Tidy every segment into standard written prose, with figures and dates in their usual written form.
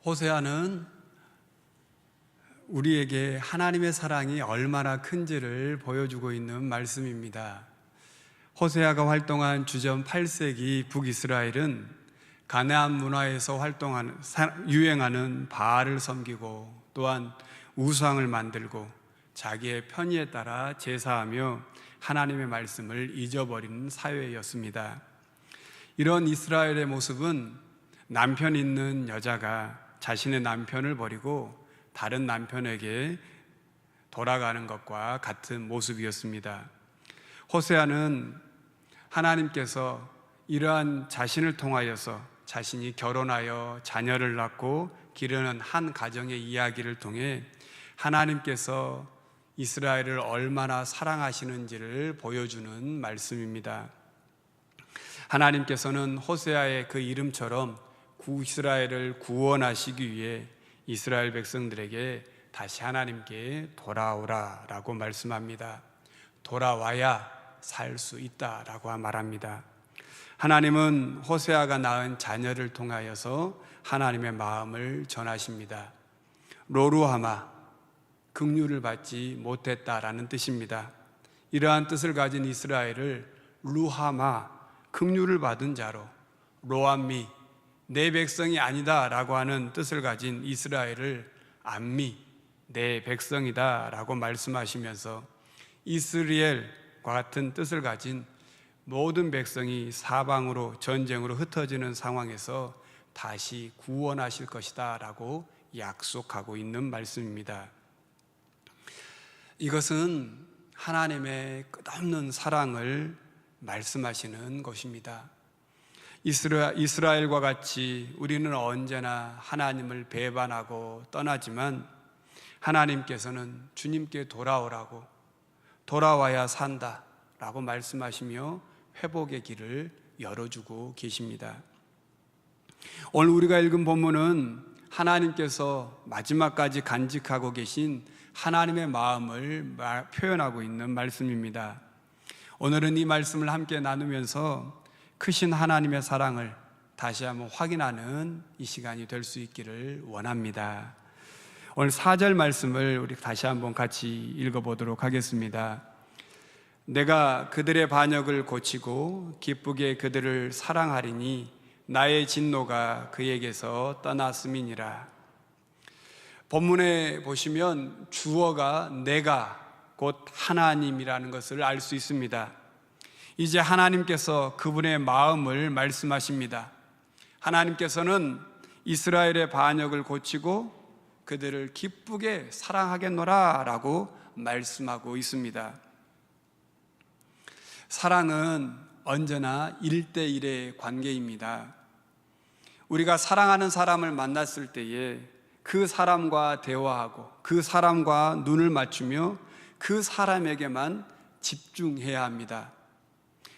호세아는 우리에게 하나님의 사랑이 얼마나 큰지를 보여주고 있는 말씀입니다. 호세아가 활동한 주전 8세기 북이스라엘은 가나안 문화에서 유행하는 바알을 섬기고 또한 우상을 만들고 자기의 편의에 따라 제사하며 하나님의 말씀을 잊어버리는 사회였습니다. 이런 이스라엘의 모습은 남편 있는 여자가 자신의 남편을 버리고 다른 남편에게 돌아가는 것과 같은 모습이었습니다. 호세아는 하나님께서 이러한 자신을 통하여서 자신이 결혼하여 자녀를 낳고 기르는 한 가정의 이야기를 통해 하나님께서 이스라엘을 얼마나 사랑하시는지를 보여주는 말씀입니다. 하나님께서는 호세아의 그 이름처럼 이스라엘을 구원하시기 위해 이스라엘 백성들에게 다시 하나님께 돌아오라라고 말씀합니다. 돌아와야 살 수 있다라고 말합니다. 하나님은 호세아가 낳은 자녀를 통하여서 하나님의 마음을 전하십니다. 로루하마, 긍휼을 받지 못했다라는 뜻입니다. 이러한 뜻을 가진 이스라엘을 루하마, 긍휼을 받은 자로, 로암미, 내 백성이 아니다 라고 하는 뜻을 가진 이스라엘을 암미, 내 백성이다 라고 말씀하시면서 이스라엘과 같은 뜻을 가진 모든 백성이 사방으로 전쟁으로 흩어지는 상황에서 다시 구원하실 것이다 라고 약속하고 있는 말씀입니다. 이것은 하나님의 끝없는 사랑을 말씀하시는 것입니다. 이스라엘과 같이 우리는 언제나 하나님을 배반하고 떠나지만 하나님께서는 주님께 돌아오라고, 돌아와야 산다 라고 말씀하시며 회복의 길을 열어주고 계십니다. 오늘 우리가 읽은 본문은 하나님께서 마지막까지 간직하고 계신 하나님의 마음을 표현하고 있는 말씀입니다. 오늘은 이 말씀을 함께 나누면서 크신 하나님의 사랑을 다시 한번 확인하는 이 시간이 될 수 있기를 원합니다. 오늘 4절 말씀을 우리 다시 한번 같이 읽어보도록 하겠습니다. 내가 그들의 반역을 고치고 기쁘게 그들을 사랑하리니 나의 진노가 그에게서 떠났음이니라. 본문에 보시면 주어가 내가 곧 하나님이라는 것을 알 수 있습니다. 이제 하나님께서 그분의 마음을 말씀하십니다. 하나님께서는 이스라엘의 반역을 고치고 그들을 기쁘게 사랑하겠노라 라고 말씀하고 있습니다. 사랑은 언제나 1대1의 관계입니다. 우리가 사랑하는 사람을 만났을 때에 그 사람과 대화하고 그 사람과 눈을 맞추며 그 사람에게만 집중해야 합니다.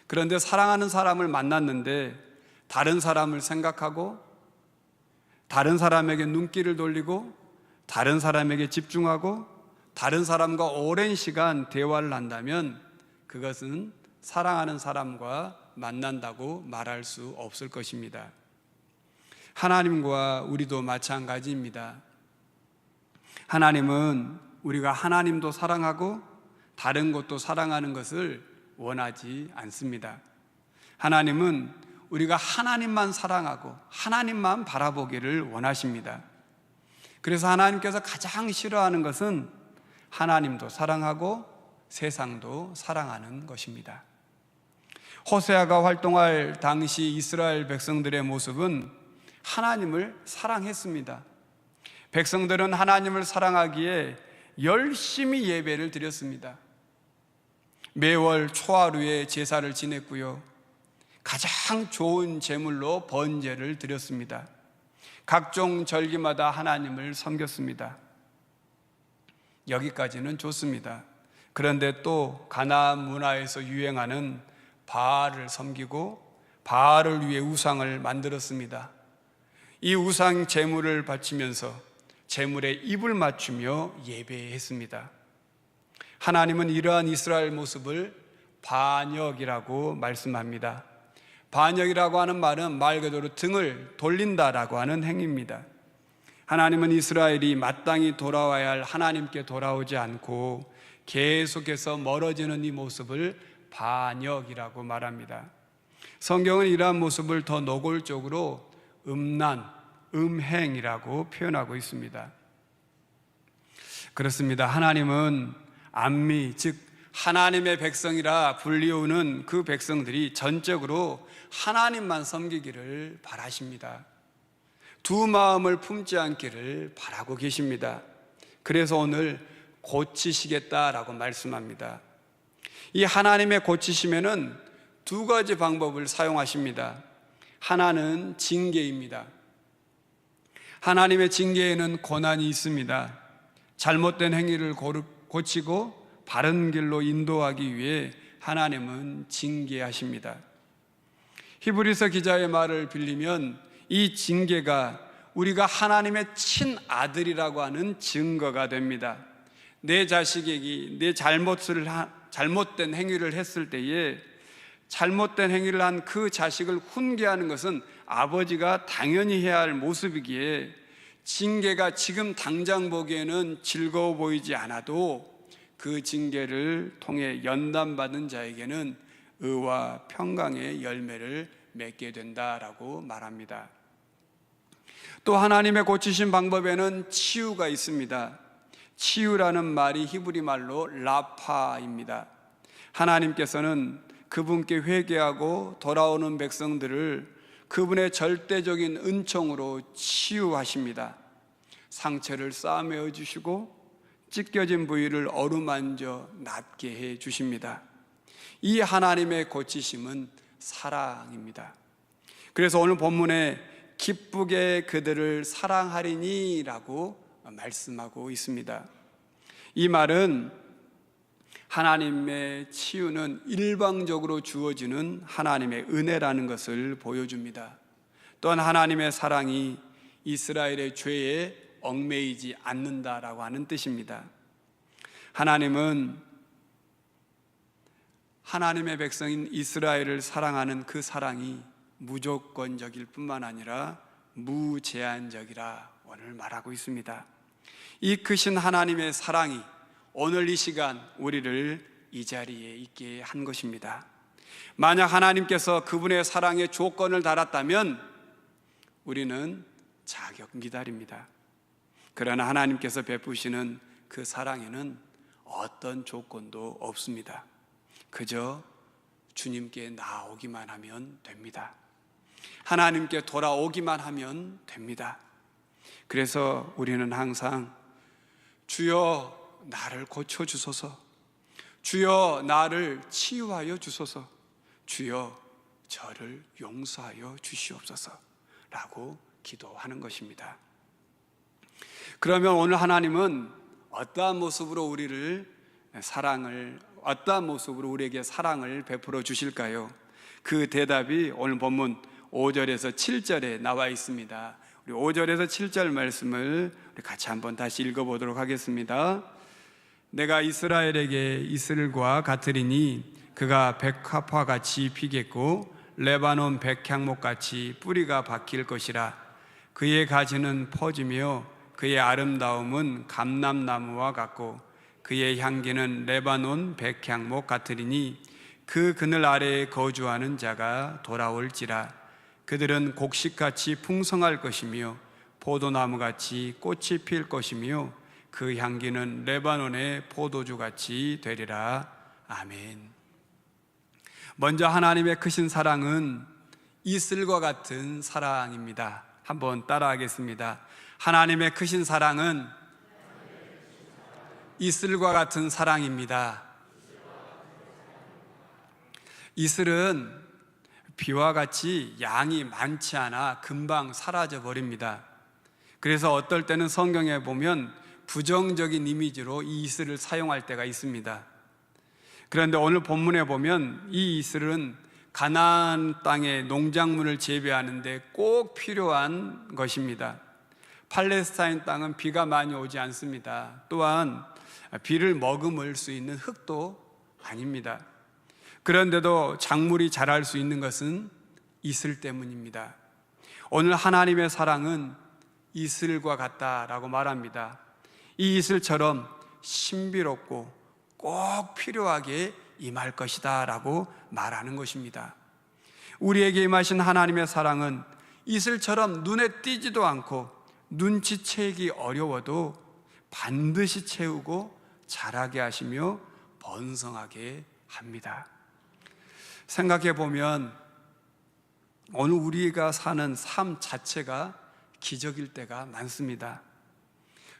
그런데 사랑하는 사람을 만났는데 다른 사람을 생각하고 다른 사람에게 눈길을 돌리고 다른 사람에게 집중하고 다른 사람과 오랜 시간 대화를 한다면 그것은 사랑하는 사람과 만난다고 말할 수 없을 것입니다. 하나님과 우리도 마찬가지입니다. 하나님은 우리가 하나님도 사랑하고 다른 것도 사랑하는 것을 원하지 않습니다. 하나님은 우리가 하나님만 사랑하고 하나님만 바라보기를 원하십니다. 그래서 하나님께서 가장 싫어하는 것은 하나님도 사랑하고 세상도 사랑하는 것입니다. 호세아가 활동할 당시 이스라엘 백성들의 모습은 하나님을 사랑했습니다. 백성들은 하나님을 사랑하기에 열심히 예배를 드렸습니다. 매월 초하루에 제사를 지냈고요, 가장 좋은 제물로 번제를 드렸습니다. 각종 절기마다 하나님을 섬겼습니다. 여기까지는 좋습니다. 그런데 또 가나안 문화에서 유행하는 바알을 섬기고 바알을 위해 우상을 만들었습니다. 이 우상 제물을 바치면서 제물에 입을 맞추며 예배했습니다. 하나님은 이러한 이스라엘 모습을 반역이라고 말씀합니다. 반역이라고 하는 말은 말 그대로 등을 돌린다라고 하는 행위입니다. 하나님은 이스라엘이 마땅히 돌아와야 할 하나님께 돌아오지 않고 계속해서 멀어지는 이 모습을 반역이라고 말합니다. 성경은 이러한 모습을 더 노골적으로 음란, 음행이라고 표현하고 있습니다. 그렇습니다. 하나님은 안미, 즉 하나님의 백성이라 불리우는 그 백성들이 전적으로 하나님만 섬기기를 바라십니다. 두 마음을 품지 않기를 바라고 계십니다. 그래서 오늘 고치시겠다라고 말씀합니다. 이 하나님의 고치심에는 두 가지 방법을 사용하십니다. 하나는 징계입니다. 하나님의 징계에는 고난이 있습니다. 잘못된 행위를 고치고 바른 길로 인도하기 위해 하나님은 징계하십니다. 히브리서 기자의 말을 빌리면 이 징계가 우리가 하나님의 친아들이라고 하는 증거가 됩니다. 내 자식에게 내 잘못된 행위를 했을 때에 잘못된 행위를 한 그 자식을 훈계하는 것은 아버지가 당연히 해야 할 모습이기에 징계가 지금 당장 보기에는 즐거워 보이지 않아도 그 징계를 통해 연단받은 자에게는 의와 평강의 열매를 맺게 된다라고 말합니다. 또 하나님의 고치신 방법에는 치유가 있습니다. 치유라는 말이 히브리 말로 라파입니다. 하나님께서는 그분께 회개하고 돌아오는 백성들을 그분의 절대적인 은총으로 치유하십니다. 상처를 싸매어 주시고 찢겨진 부위를 어루만져 낫게 해 주십니다. 이 하나님의 고치심은 사랑입니다. 그래서 오늘 본문에 기쁘게 그들을 사랑하리니 라고 말씀하고 있습니다. 이 말은 하나님의 치유는 일방적으로 주어지는 하나님의 은혜라는 것을 보여줍니다. 또한 하나님의 사랑이 이스라엘의 죄에 얽매이지 않는다라고 하는 뜻입니다. 하나님은 하나님의 백성인 이스라엘을 사랑하는 그 사랑이 무조건적일 뿐만 아니라 무제한적이라 오늘 말하고 있습니다. 이 크신 하나님의 사랑이 오늘 이 시간 우리를 이 자리에 있게 한 것입니다. 만약 하나님께서 그분의 사랑에 조건을 달았다면 우리는 자격 미달입니다. 그러나 하나님께서 베푸시는 그 사랑에는 어떤 조건도 없습니다. 그저 주님께 나오기만 하면 됩니다. 하나님께 돌아오기만 하면 됩니다. 그래서 우리는 항상 주여 나를 고쳐주소서, 주여 나를 치유하여 주소서, 주여 저를 용서하여 주시옵소서 라고 기도하는 것입니다. 그러면 오늘 하나님은 어떠한 모습으로 어떠한 모습으로 우리에게 사랑을 베풀어 주실까요? 그 대답이 오늘 본문 5절에서 7절에 나와 있습니다. 우리 5절에서 7절 말씀을 우리 같이 한번 다시 읽어보도록 하겠습니다. 내가 이스라엘에게 이슬과 같으리니 그가 백합화같이 피겠고 레바논 백향목같이 뿌리가 박힐 것이라. 그의 가지는 퍼지며 그의 아름다움은 감람나무와 같고 그의 향기는 레바논 백향목 같으리니 그 그늘 아래에 거주하는 자가 돌아올지라. 그들은 곡식같이 풍성할 것이며 포도나무같이 꽃이 필 것이며 그 향기는 레바논의 포도주같이 되리라. 아멘. 먼저 하나님의 크신 사랑은 이슬과 같은 사랑입니다. 한번 따라하겠습니다. 하나님의 크신 사랑은 이슬과 같은 사랑입니다. 이슬은 비와 같이 양이 많지 않아 금방 사라져 버립니다. 그래서 어떨 때는 성경에 보면 부정적인 이미지로 이 이슬을 사용할 때가 있습니다. 그런데 오늘 본문에 보면 이 이슬은 가나안 땅의 농작물을 재배하는데 꼭 필요한 것입니다. 팔레스타인 땅은 비가 많이 오지 않습니다. 또한 비를 머금을 수 있는 흙도 아닙니다. 그런데도 작물이 자랄 수 있는 것은 이슬 때문입니다. 오늘 하나님의 사랑은 이슬과 같다라고 말합니다. 이 이슬처럼 신비롭고 꼭 필요하게 임할 것이다 라고 말하는 것입니다. 우리에게 임하신 하나님의 사랑은 이슬처럼 눈에 띄지도 않고 눈치채기 어려워도 반드시 채우고 자라게 하시며 번성하게 합니다. 생각해 보면 오늘 우리가 사는 삶 자체가 기적일 때가 많습니다.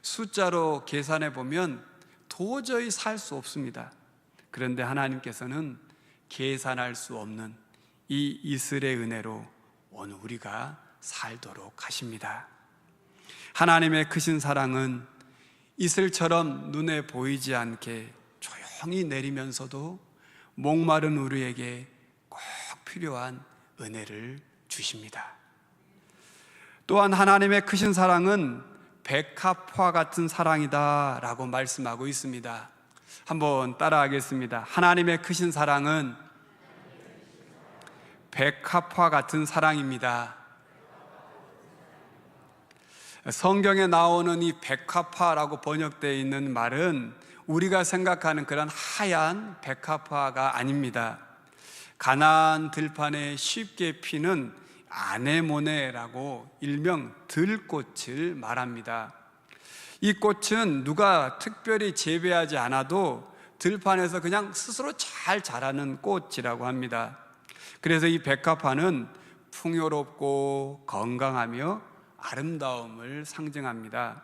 숫자로 계산해 보면 도저히 살 수 없습니다. 그런데 하나님께서는 계산할 수 없는 이 이슬의 은혜로 오늘 우리가 살도록 하십니다. 하나님의 크신 사랑은 이슬처럼 눈에 보이지 않게 조용히 내리면서도 목마른 우리에게 꼭 필요한 은혜를 주십니다. 또한 하나님의 크신 사랑은 백합화 같은 사랑이다 라고 말씀하고 있습니다. 한번 따라하겠습니다. 하나님의 크신 사랑은 백합화 같은 사랑입니다. 성경에 나오는 이 백합화라고 번역되어 있는 말은 우리가 생각하는 그런 하얀 백합화가 아닙니다. 가나안 들판에 쉽게 피는 아네모네라고 일명 들꽃을 말합니다. 이 꽃은 누가 특별히 재배하지 않아도 들판에서 그냥 스스로 잘 자라는 꽃이라고 합니다. 그래서 이 백합화는 풍요롭고 건강하며 아름다움을 상징합니다.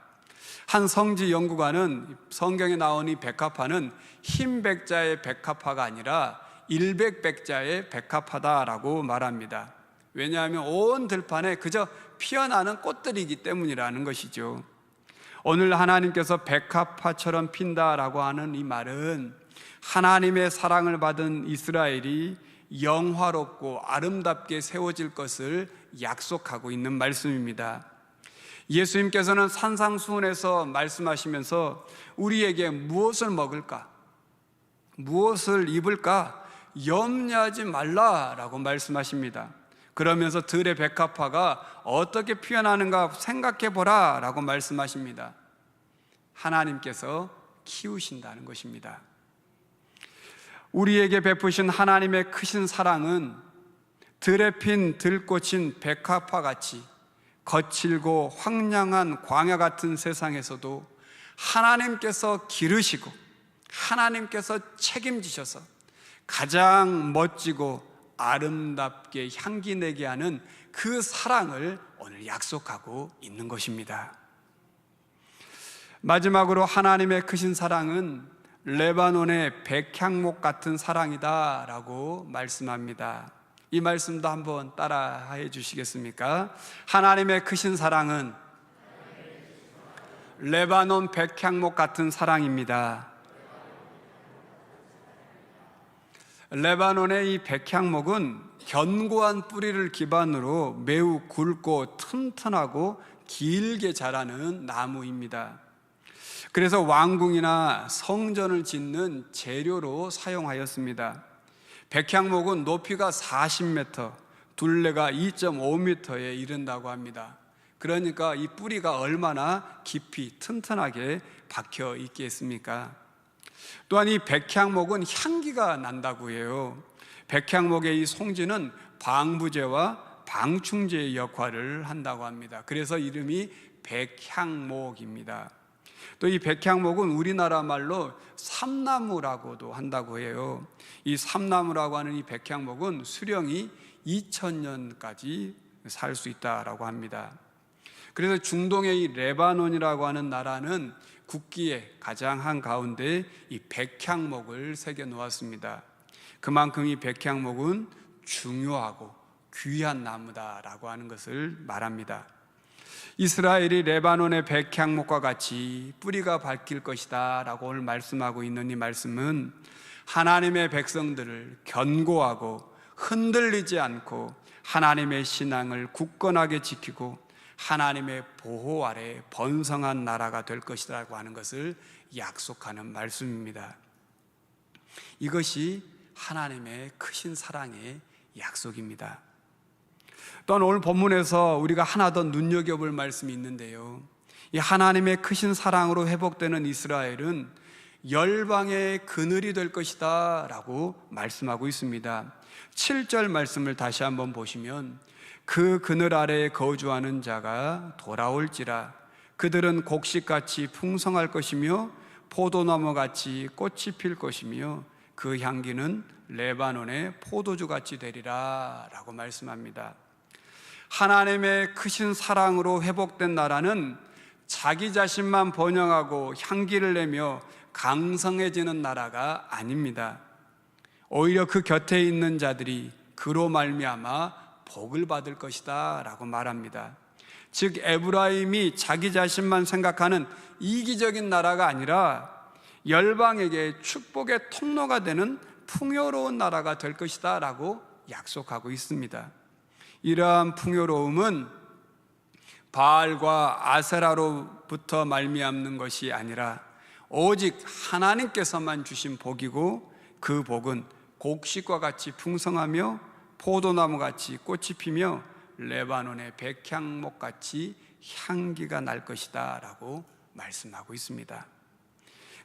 한 성지 연구가는 성경에 나온 이 백합화는 흰 백자의 백합화가 아니라 일백백자의 백합화다라고 말합니다. 왜냐하면 온 들판에 그저 피어나는 꽃들이기 때문이라는 것이죠. 오늘 하나님께서 백합화처럼 핀다라고 하는 이 말은 하나님의 사랑을 받은 이스라엘이 영화롭고 아름답게 세워질 것을 약속하고 있는 말씀입니다. 예수님께서는 산상수훈에서 말씀하시면서 우리에게 무엇을 먹을까, 무엇을 입을까 염려하지 말라라고 말씀하십니다. 그러면서 들의 백합화가 어떻게 피어나는가 생각해 보라 라고 말씀하십니다. 하나님께서 키우신다는 것입니다. 우리에게 베푸신 하나님의 크신 사랑은 들에 핀 들꽃인 백합화같이 거칠고 황량한 광야 같은 세상에서도 하나님께서 기르시고 하나님께서 책임지셔서 가장 멋지고 아름답게 향기 내게 하는 그 사랑을 오늘 약속하고 있는 것입니다. 마지막으로 하나님의 크신 사랑은 레바논의 백향목 같은 사랑이다 라고 말씀합니다. 이 말씀도 한번 따라해 주시겠습니까? 하나님의 크신 사랑은 레바논 백향목 같은 사랑입니다. 레바논의 이 백향목은 견고한 뿌리를 기반으로 매우 굵고 튼튼하고 길게 자라는 나무입니다. 그래서 왕궁이나 성전을 짓는 재료로 사용하였습니다. 백향목은 높이가 40m, 둘레가 2.5m에 이른다고 합니다. 그러니까 이 뿌리가 얼마나 깊이 튼튼하게 박혀 있겠습니까? 또한 이 백향목은 향기가 난다고 해요. 백향목의 이 송지는 방부제와 방충제의 역할을 한다고 합니다. 그래서 이름이 백향목입니다. 또 이 백향목은 우리나라 말로 삼나무라고도 한다고 해요. 이 삼나무라고 하는 이 백향목은 수령이 2000년까지 살 수 있다라고 합니다. 그래서 중동의 이 레바논이라고 하는 나라는 국기의 가장 한가운데 이 백향목을 새겨 놓았습니다. 그만큼 이 백향목은 중요하고 귀한 나무다라고 하는 것을 말합니다. 이스라엘이 레바논의 백향목과 같이 뿌리가 밝힐 것이다 라고 오늘 말씀하고 있는 이 말씀은 하나님의 백성들을 견고하고 흔들리지 않고 하나님의 신앙을 굳건하게 지키고 하나님의 보호 아래 번성한 나라가 될 것이라고 하는 것을 약속하는 말씀입니다. 이것이 하나님의 크신 사랑의 약속입니다. 또한 오늘 본문에서 우리가 하나 더 눈여겨볼 말씀이 있는데요, 이 하나님의 크신 사랑으로 회복되는 이스라엘은 열방의 그늘이 될 것이다 라고 말씀하고 있습니다. 7절 말씀을 다시 한번 보시면, 그 그늘 아래에 거주하는 자가 돌아올지라. 그들은 곡식같이 풍성할 것이며 포도나무같이 꽃이 필 것이며 그 향기는 레바논의 포도주같이 되리라 라고 말씀합니다. 하나님의 크신 사랑으로 회복된 나라는 자기 자신만 번영하고 향기를 내며 강성해지는 나라가 아닙니다. 오히려 그 곁에 있는 자들이 그로 말미암아 복을 받을 것이다 라고 말합니다. 즉 에브라임이 자기 자신만 생각하는 이기적인 나라가 아니라 열방에게 축복의 통로가 되는 풍요로운 나라가 될 것이다 라고 약속하고 있습니다. 이러한 풍요로움은 바알과 아세라로부터 말미암는 것이 아니라 오직 하나님께서만 주신 복이고, 그 복은 곡식과 같이 풍성하며 포도나무같이 꽃이 피며 레바논의 백향목같이 향기가 날 것이다 라고 말씀하고 있습니다.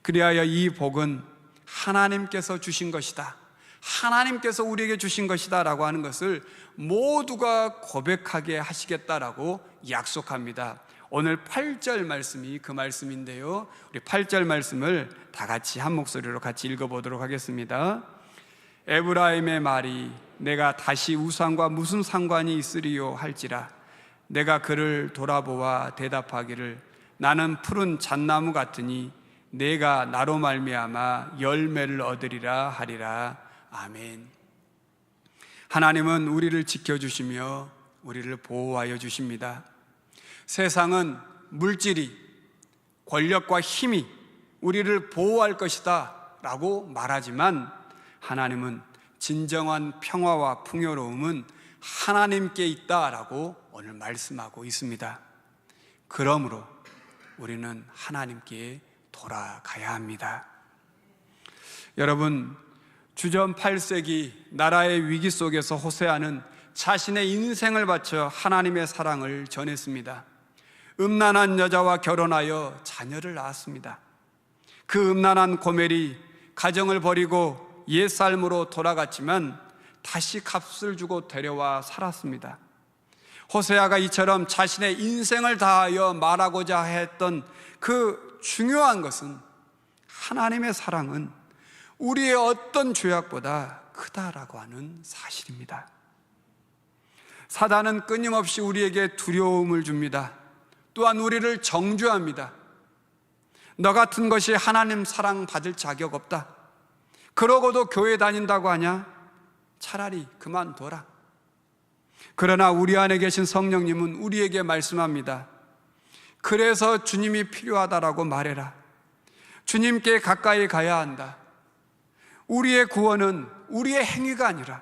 그리하여 이 복은 하나님께서 주신 것이다, 하나님께서 우리에게 주신 것이다 라고 하는 것을 모두가 고백하게 하시겠다라고 약속합니다. 오늘 8절 말씀이 그 말씀인데요, 우리 8절 말씀을 다 같이 한 목소리로 같이 읽어보도록 하겠습니다. 에브라임의 말이 내가 다시 우상과 무슨 상관이 있으리요 할지라. 내가 그를 돌아보아 대답하기를 나는 푸른 잣나무 같으니 내가 나로 말미암아 열매를 얻으리라 하리라. 아멘. 하나님은 우리를 지켜주시며 우리를 보호하여 주십니다. 세상은 물질이, 권력과 힘이 우리를 보호할 것이다 라고 말하지만, 하나님은 진정한 평화와 풍요로움은 하나님께 있다라고 오늘 말씀하고 있습니다. 그러므로 우리는 하나님께 돌아가야 합니다. 여러분, 주전 8세기 나라의 위기 속에서 호세아는 자신의 인생을 바쳐 하나님의 사랑을 전했습니다. 음란한 여자와 결혼하여 자녀를 낳았습니다. 그 음란한 고멜이 가정을 버리고 옛삶으로 돌아갔지만 다시 값을 주고 데려와 살았습니다. 호세아가 이처럼 자신의 인생을 다하여 말하고자 했던 그 중요한 것은, 하나님의 사랑은 우리의 어떤 죄악보다 크다라고 하는 사실입니다. 사단은 끊임없이 우리에게 두려움을 줍니다. 또한 우리를 정죄합니다. 너 같은 것이 하나님 사랑 받을 자격 없다. 그러고도 교회 다닌다고 하냐? 차라리 그만둬라. 그러나 우리 안에 계신 성령님은 우리에게 말씀합니다. 그래서 주님이 필요하다라고 말해라. 주님께 가까이 가야 한다. 우리의 구원은 우리의 행위가 아니라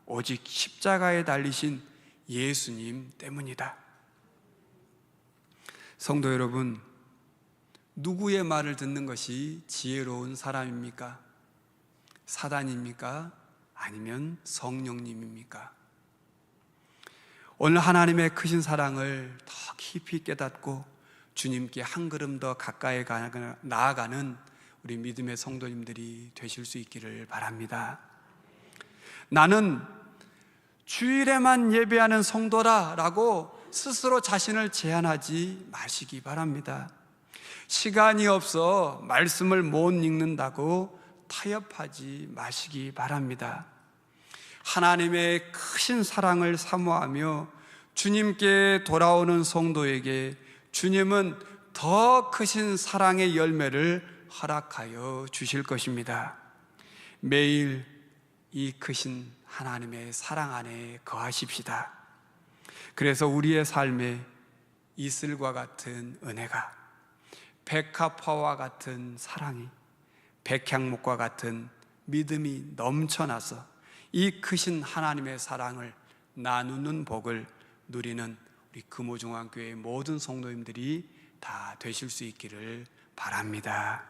오직 십자가에 달리신 예수님 때문이다. 성도 여러분, 누구의 말을 듣는 것이 지혜로운 사람입니까? 사단입니까? 아니면 성령님입니까? 오늘 하나님의 크신 사랑을 더 깊이 깨닫고 주님께 한 걸음 더 가까이 나아가는 우리 믿음의 성도님들이 되실 수 있기를 바랍니다. 나는 주일에만 예배하는 성도라 라고 스스로 자신을 제한하지 마시기 바랍니다. 시간이 없어 말씀을 못 읽는다고 타협하지 마시기 바랍니다. 하나님의 크신 사랑을 사모하며 주님께 돌아오는 성도에게 주님은 더 크신 사랑의 열매를 허락하여 주실 것입니다. 매일 이 크신 하나님의 사랑 안에 거하십시다. 그래서 우리의 삶에 이슬과 같은 은혜가, 백합화와 같은 사랑이, 백향목과 같은 믿음이 넘쳐나서 이 크신 하나님의 사랑을 나누는 복을 누리는 우리 금호중앙교회 모든 성도님들이 다 되실 수 있기를 바랍니다.